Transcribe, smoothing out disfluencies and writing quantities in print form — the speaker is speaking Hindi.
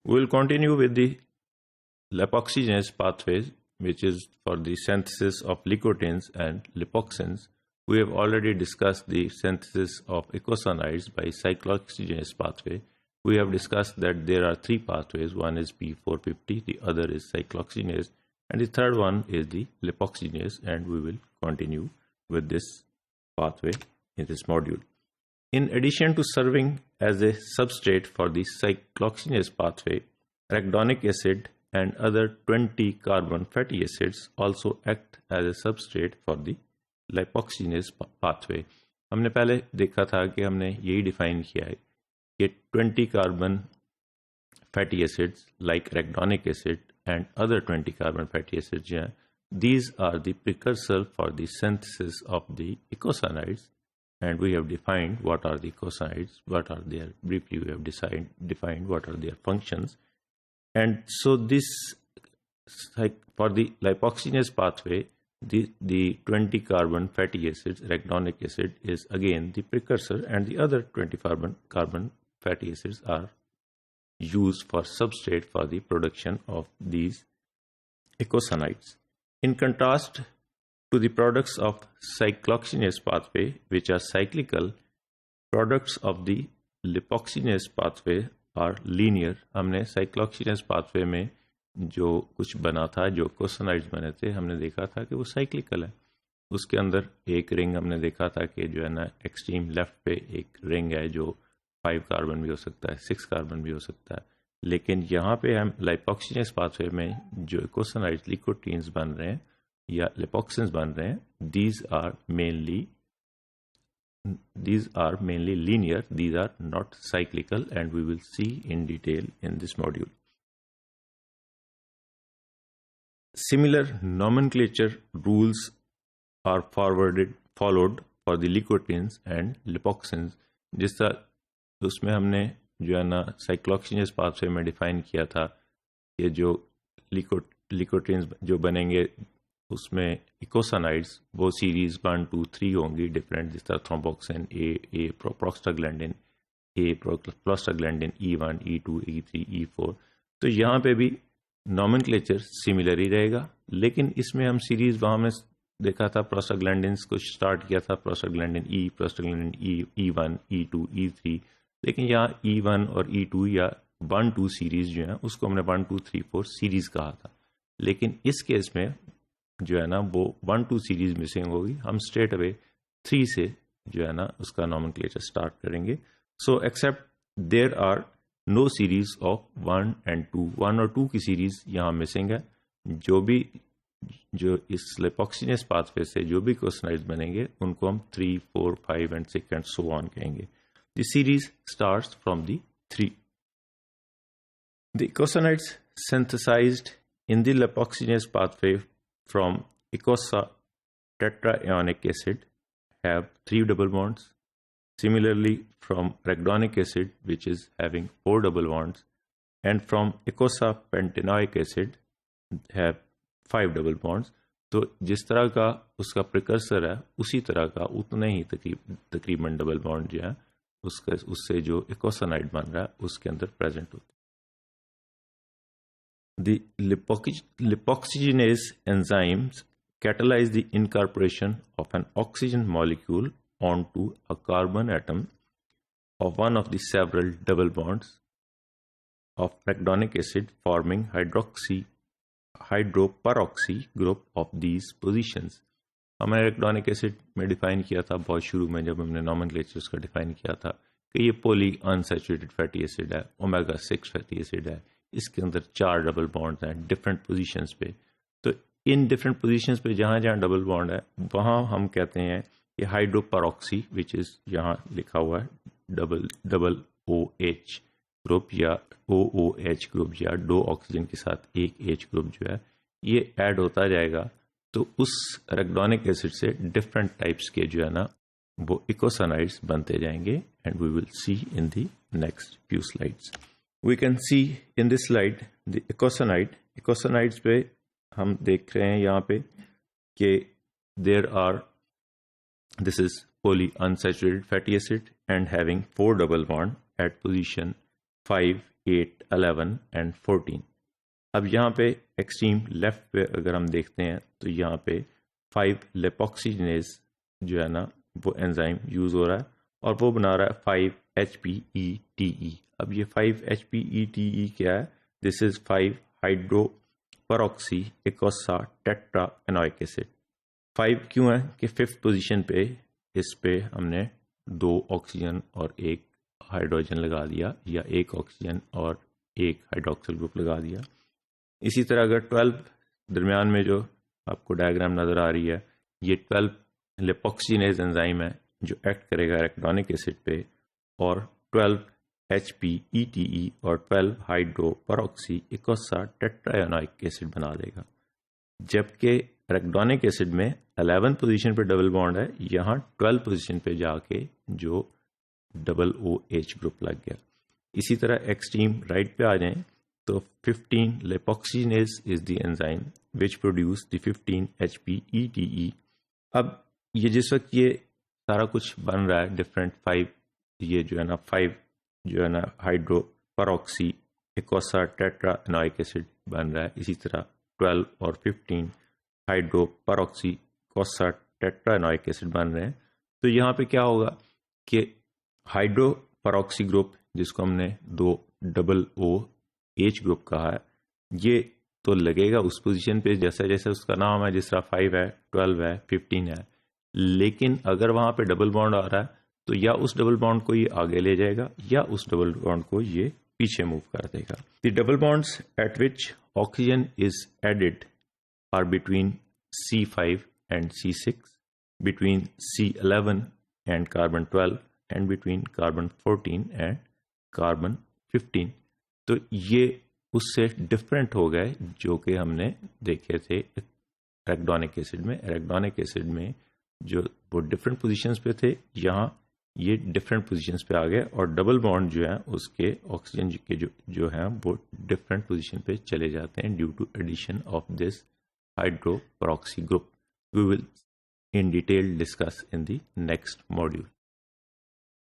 We will continue with the lipoxygenase pathways, which is for the synthesis of licotins and lipoxins. We have already discussed the synthesis of eicosanoids by cyclooxygenase pathway. We have discussed that there are three pathways. One is P450, the other is cyclooxygenase, and the third one is the lipoxygenase, and we will continue with this pathway in this module. In addition to serving as a substrate for the cyclooxygenase pathway, arachidonic acid and other 20 carbon fatty acids also act as a substrate for the lipoxygenase pathway. हमने पहले देखा था कि हमने यही डिफाइन किया है कि 20 carbon fatty acids like arachidonic acid and other 20 carbon fatty acids, these are the precursor for the synthesis of the eicosanoids. And we have defined what are the eicosanoids, what are their, briefly we have defined what are their functions. And so this, like for the lipoxygenase pathway, the 20 carbon fatty acids, arachidonic acid is again the precursor, and the other 20 carbon fatty acids are used for substrate for the production of these eicosanoids. In contrast to the products of cyclooxygenase pathway, which are cyclical, products of the lipoxygenase pathway are linear. हमने cyclooxygenase pathway में जो कुछ बना था, जो eicosanoids बने थे, हमने देखा था कि वो cyclical है. उसके अंदर एक रिंग हमने देखा था कि जो है ना एक्सट्रीम लेफ्ट पे एक रिंग है जो 5 कार्बन भी हो सकता है, 6 कार्बन भी हो सकता है. लेकिन यहाँ पे हम लाइपोक्सिनेस पाथवे में जो eicosanoids लिकोटीन्स बन रहे हैं या लिपोक्सिन्स बन रहे हैं, these are mainly linear, these are not cyclical, and we will see in detail in this module. Similar nomenclature rules are followed for the licotins and lipoxins. जिस तरह उसमें हमने जो है ना साइक्लोक्सिनेस पाथवे में डिफाइन किया था कि जो लिकोटिन्स जो बनेंगे उसमें इकोसानाइड्स वो सीरीज 1, 2, 3 होंगी डिफरेंट, जिस तरह थ्रोम्बोक्सिन, ए prostaglandin, prostaglandin E1, E2, E3, E4. तो यहाँ पे भी नॉमेनक्लेचर सिमिलर ही रहेगा, लेकिन इसमें हम सीरीज वहाँ में देखा था प्रोस्टाग्लैंडिन्स को स्टार्ट किया था prostaglandin E, prostaglandin E1, E2, E3, लेकिन यहाँ E1 और E2 या 1, 2 सीरीज जो है उसको हमने 1, 2, 3, 4 सीरीज कहा था. लेकिन इस केस में जो है ना वो 1, 2 सीरीज मिसिंग होगी, हम स्ट्रेट अवे 3 से जो है ना उसका नॉमेनक्लेचर स्टार्ट करेंगे. So except there are no series of 1 and 2, 1 और 2 की सीरीज यहाँ मिसिंग है. जो इस लिपोक्सिनेस पाथवे से जो भी इकोसानाइड्स बनेंगे उनको हम 3, 4, 5 and 6 and so on कहेंगे. The series starts from the 3. The eicosanoids synthesized in the lipoxygenase pathway from eicosa tetraionic acid have 3 double bonds. Similarly, from arachidonic acid, which is having 4 double bonds, and from eicosa pentanoic acid have 5 double bonds. तो जिस तरह का उसका प्रिकर्सर है उसी तरह का उतने ही तकरीबन डबल बॉन्ड जो है उससे जो eicosanoid बन रहा है उसके अंदर प्रेजेंट होता है. The lipoxygenase enzymes catalyze the incorporation of an oxygen molecule onto a carbon atom of one of the several double bonds of arachidonic acid, forming hydroperoxy group of these positions. हमने arachidonic acid में डिफाइन किया था बहुत शुरू में जब हमने नॉमेनक्लेचर उसका डिफाइन किया था कि ये पॉली अनसैचुरेटेड फैटी एसिड है, ओमेगा 6 फैटी एसिड है, इसके अंदर 4 डबल बॉन्ड्स हैं डिफरेंट पोजीशंस पे. तो इन डिफरेंट पोजीशंस पे जहाँ जहाँ डबल बॉन्ड है वहाँ हम कहते हैं कि हाइड्रोपेरोक्सी, विच इज़ यहाँ लिखा हुआ है डबल OH ग्रुप या OOH ग्रुप या 2 ऑक्सीजन के साथ एक H ग्रुप जो है ये ऐड होता जाएगा. तो उस arachidonic एसिड से डिफरेंट टाइप्स के जो है ना वो eicosanoids बनते जाएंगे, and we will see in the next few slides. We can see in this slide the eicosanoids पे हम देख रहे हैं यहाँ पे कि this is polyunsaturated fatty acid and having 4 double bond at position 5 8, 11 and 14। अब यहाँ पे एक्सट्रीम लेफ्ट पे अगर हम देखते हैं तो यहाँ पे 5 लिपोक्सिजनेज जो है ना वो एंजाइम यूज़ हो रहा है और वो बना रहा है 5-HPETE। अब ये 5-HPETE क्या है? This is 5 hydroperoxyeicosatetraenoic acid. 5 क्यों है कि 5th पोजीशन पे इस पे हमने 2 ऑक्सीजन और 1 हाइड्रोजन लगा दिया, या 1 ऑक्सीजन और 1 हाइड्रोक्सिल ग्रुप लगा दिया। इसी तरह अगर 12 दरमियान में जो आपको डायग्राम नज़र आ रही है, ये 12 लिपोक्सिनेज एंजाइम है जो एक्ट करेगा एराकिडोनिक एसिड पे और 12 HPETE और 12 हाइड्रो परऑक्सी इकोसा टेट्रायोनिक एसिड बना देगा। जबकि एराकिडोनिक एसिड में 11 पोजीशन पे डबल बॉन्ड है, यहाँ 12 पोजीशन पे जाके जो OOH ग्रुप लग गया। इसी तरह एक्सट्रीम राइट पे आ जाएं तो 15 lipoxygenase is the enzyme which produce the 15 HPETE। अब ये जिस वक्त ये सारा कुछ बन रहा है डिफरेंट 5, ये जो है ना 5 जो है ना हाइड्रो परऑक्सी इकोसा टेट्रा एनोइक एसिड बन रहा है, इसी तरह 12 और 15 हाइड्रो परऑक्सी इकोसा टेट्रा एनोइक एसिड बन रहे हैं। तो यहाँ पे क्या होगा कि हाइड्रो परऑक्सी ग्रुप जिसको हमने 2 OOH ग्रुप कहा है, ये तो लगेगा उस पोजीशन पे जैसे जैसे उसका नाम है, जिस तरह 5 है, 12 है, 15 है। लेकिन अगर वहां पे डबल बॉन्ड आ रहा है तो या उस डबल बॉन्ड को ये आगे ले जाएगा या उस डबल बॉन्ड को ये पीछे मूव कर देगा। The double bonds at which oxygen is added are between C5 and C6, between C11 and carbon 12 and between carbon 14 and carbon 15। तो ये उससे डिफरेंट हो गए जो कि हमने देखे थे एराकिडोनिक एसिड में। एराकिडोनिक एसिड में जो वो डिफरेंट पोजीशंस पे थे, यहाँ ये डिफरेंट पोजीशंस पे आ गए और डबल बॉन्ड जो है उसके ऑक्सीजन के जो हैं वो डिफरेंट पोजीशन पे चले जाते हैं due to addition of this hydro peroxy group. We will in detail discuss in the next module.